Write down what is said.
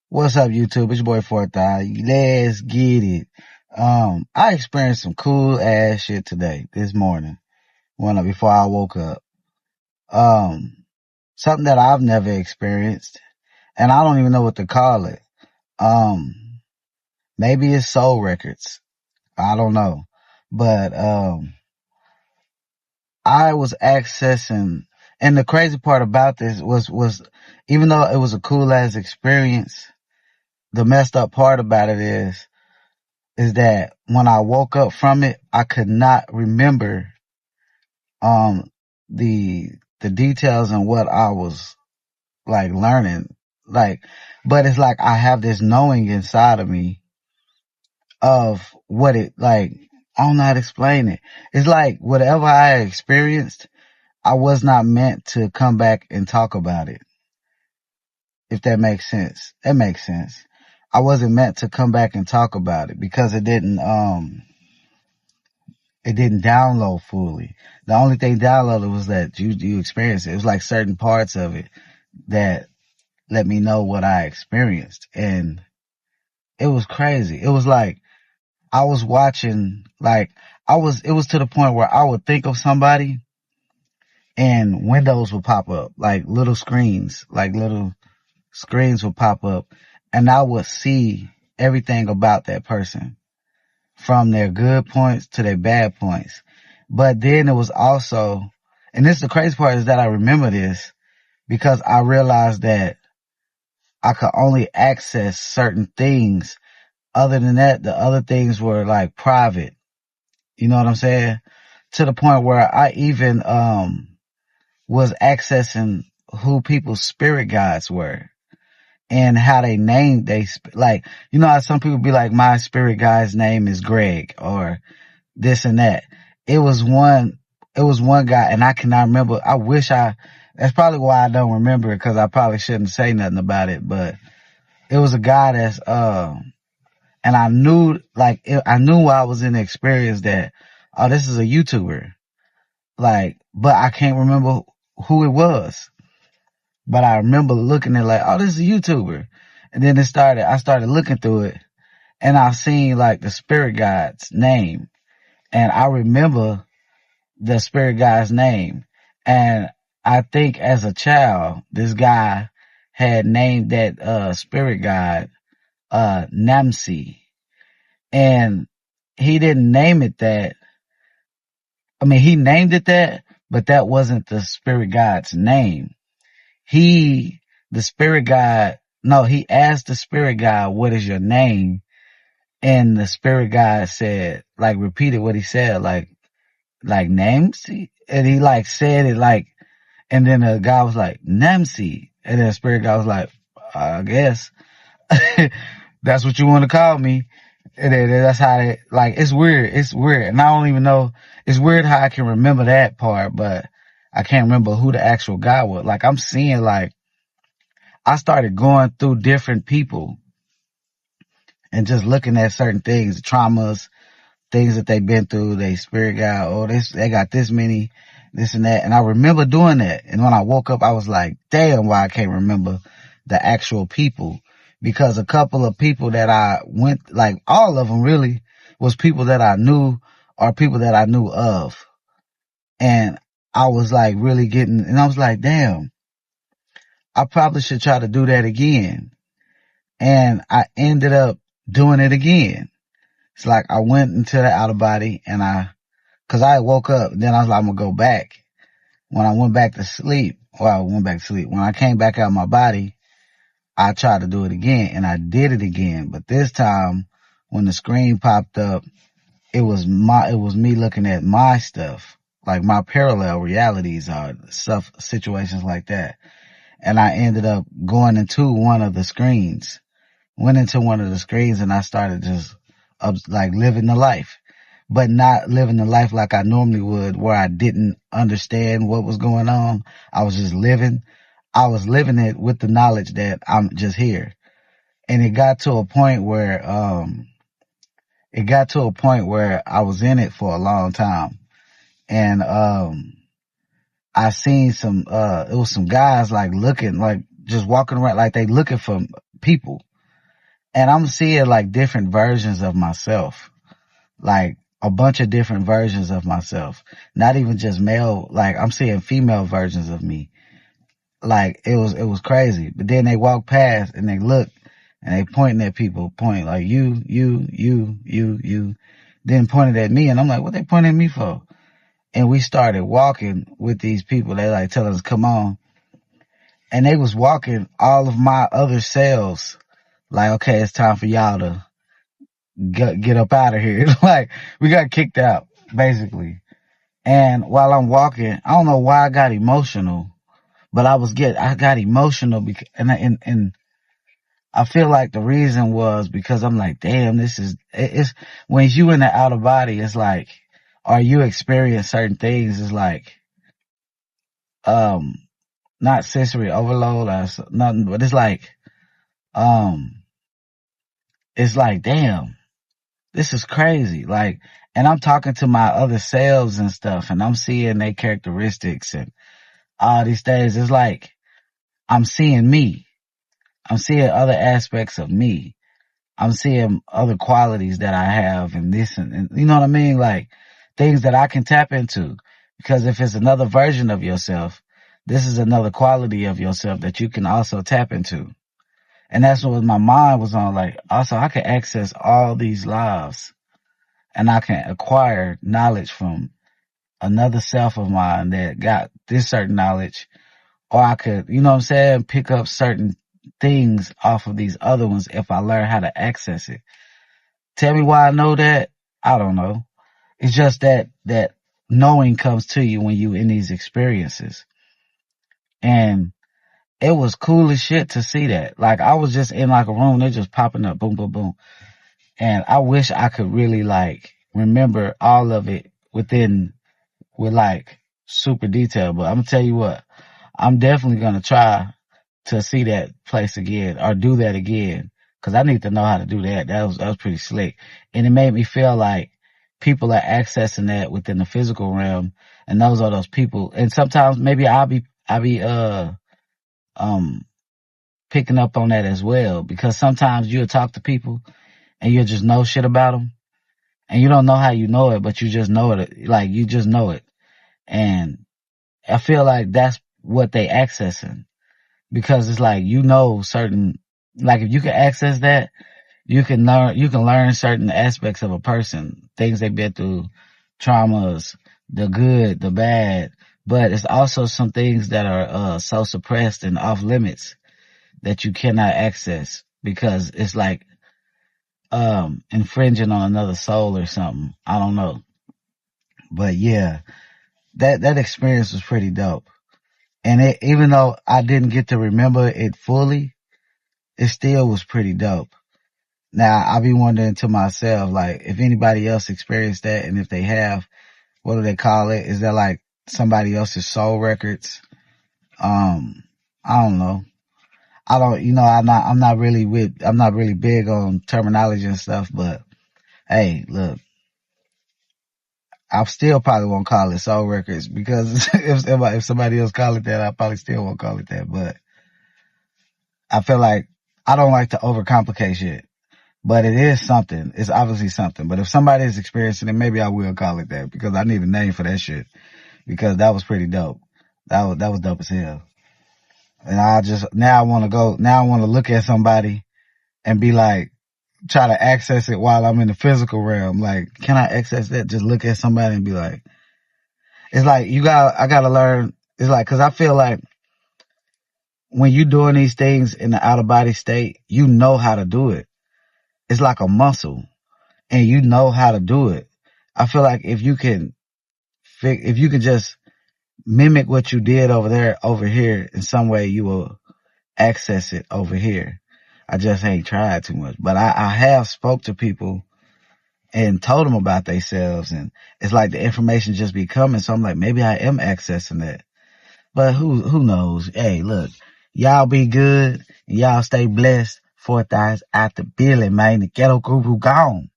What's up, YouTube? It's your boy Fourth Eye. Let's get it. I experienced some cool ass shit today, this morning, before I woke up. Um, Something that I've never experienced, and I don't even know what to call it. Um, Maybe it's soul records. I don't know. But, I was accessing, and the crazy part about this was, even though it was a cool ass experience, the messed up part about it is that when I woke up from it, I could not remember um the the details and what I was like learning. Like, but it's like I have this knowing inside of me of what it like. I don't know how to explain it. It's like whatever I experienced, I was not meant to come back and talk about it. If that makes sense. It makes sense. I wasn't meant to come back and talk about it because it didn't download fully. The only thing downloaded was that you experienced it. It was like certain parts of it that let me know what I experienced. And it was crazy. It was like I was watching, it was to the point where I would think of somebody and windows would pop up, like little screens would pop up, and I would see everything about that person, from their good points to their bad points. But then it was also, and this is the crazy part, is that I remember this because I realized that I could only access certain things. Other than that, the other things were like private. You know what I'm saying? To the point where I even was accessing who people's spirit guides were and how they named like, you know how some people be like, my spirit guide's name is Greg or this and that. It was one, it was one guy, and I cannot remember. That's probably why I don't remember it, because I probably shouldn't say nothing about it, but it was a guy and I knew, I knew while I was in the experience that, oh, this is a YouTuber. But I can't remember who it was. But I remember looking at like, oh, this is a YouTuber. And then I started looking through it, and I seen like the spirit guide's name. And I remember the spirit guy's name. And I think as a child, this guy had named that spirit guide Namsi. And he didn't name it that. I mean, he named it that, but that wasn't the spirit guide's name. The spirit guide, no, he asked the spirit guide, what is your name? And the spirit guide said, like, repeated what he said, like Namsi. And he like said it like, and then the guy was like, Namsi. And then the spirit guy was like, I guess that's what you want to call me. And then that's how it's weird. It's weird. And I don't even know, it's weird how I can remember that part, but I can't remember who the actual guy was. Like, I'm seeing, like, I started going through different people and just looking at certain things, traumas, things that they've been through, they spirit guide, oh, they got this many, this and that. And I remember doing that. And when I woke up, I was like, damn, why I can't remember the actual people. Because a couple of people that I went, like all of them really, was people that I knew or people that I knew of. And I was like really and I was like, damn, I probably should try to do that again. And I ended up doing it again. It's like I went into the outer body, and cause I woke up, then I was like, I'm gonna go back. When I went back to sleep, when I came back out of my body, I tried to do it again, and I did it again. But this time, when the screen popped up, it was me looking at my stuff, like my parallel realities or stuff, situations like that. And I ended up going into one of the screens, and I started just like living the life, but not living the life like I normally would, where I didn't understand what was going on. I was just living. I was living it with the knowledge that I'm just here. And it got to a point where I was in it for a long time. And I seen it was some guys like looking, like just walking around, like they looking for people. And I'm seeing like different versions of myself, like a bunch of different versions of myself, not even just male. Like I'm seeing female versions of me. Like it was crazy. But then they walk past and they look and they pointing at people, point like you, then pointed at me. And I'm like, what they pointing at me for? And we started walking with these people. They like telling us, come on. And they was walking all of my other selves. Like, okay, it's time for y'all to get up out of here. Like, we got kicked out, basically. And while I'm walking, I don't know why I got emotional, but I got emotional because, and I feel like the reason was because I'm like, damn, it's, when you in the outer body, it's like, or you experience certain things, it's like, not sensory overload or nothing, but um, it's like, damn, this is crazy. Like, and I'm talking to my other selves and stuff, and I'm seeing their characteristics and all these things. It's like, I'm seeing me. I'm seeing other aspects of me. I'm seeing other qualities that I have and this and you know what I mean? Like things that I can tap into. Because if it's another version of yourself, this is another quality of yourself that you can also tap into. And that's what my mind was on. Like, also I can access all these lives and I can acquire knowledge from another self of mine that got this certain knowledge, or I could, you know what I'm saying, pick up certain things off of these other ones if I learn how to access it. Tell me why I know that? I don't know. It's just that knowing comes to you when you in these experiences. And it was cool as shit to see that. Like I was just in like a room, they're just popping up, boom, boom, boom. And I wish I could really like remember all of it with like super detail. But I'm gonna tell you what, I'm definitely gonna try to see that place again or do that again. Cause I need to know how to do that. That was pretty slick. And it made me feel like people are accessing that within the physical realm. And those are those people. And sometimes maybe I'll be, um, picking up on that as well. Because sometimes you'll talk to people and you'll just know shit about them. And you don't know how you know it, but you just know it. Like you just know it. And I feel like that's what they accessing. Because it's like, you know, certain, like if you can access that, you can learn certain aspects of a person, things they've been through, traumas, the good, the bad, but it's also some things that are, so suppressed and off limits that you cannot access because it's like, infringing on another soul or something. I don't know. But yeah, that experience was pretty dope. And even though I didn't get to remember it fully, it still was pretty dope. Now, I be wondering to myself, like, if anybody else experienced that, and if they have, what do they call it? Is that like somebody else's soul records? I don't know. I don't, you know, I'm not really big on terminology and stuff, but hey, look, I still probably won't call it soul records because if somebody else call it that, I probably still won't call it that, but I feel like I don't like to overcomplicate shit. But it is something. It's obviously something. But if somebody is experiencing it, maybe I will call it that because I need a name for that shit. Because that was pretty dope. That was dope as hell. And now I want to look at somebody and be like, try to access it while I'm in the physical realm. Like, can I access that? Just look at somebody and be like, it's like, I gotta learn. It's like, cause I feel like when you doing these things in the out of body state, you know how to do it. It's like a muscle. And you know how to do it. I feel like if you can just mimic what you did over here in some way, you will access it over here. I just ain't tried too much, but I have spoke to people and told them about themselves, and it's like the information just be coming. So I'm like, maybe I am accessing that, but who knows? Hey, look, y'all be good and y'all stay blessed. Fourth eyes out the building, man. The ghetto guru gone.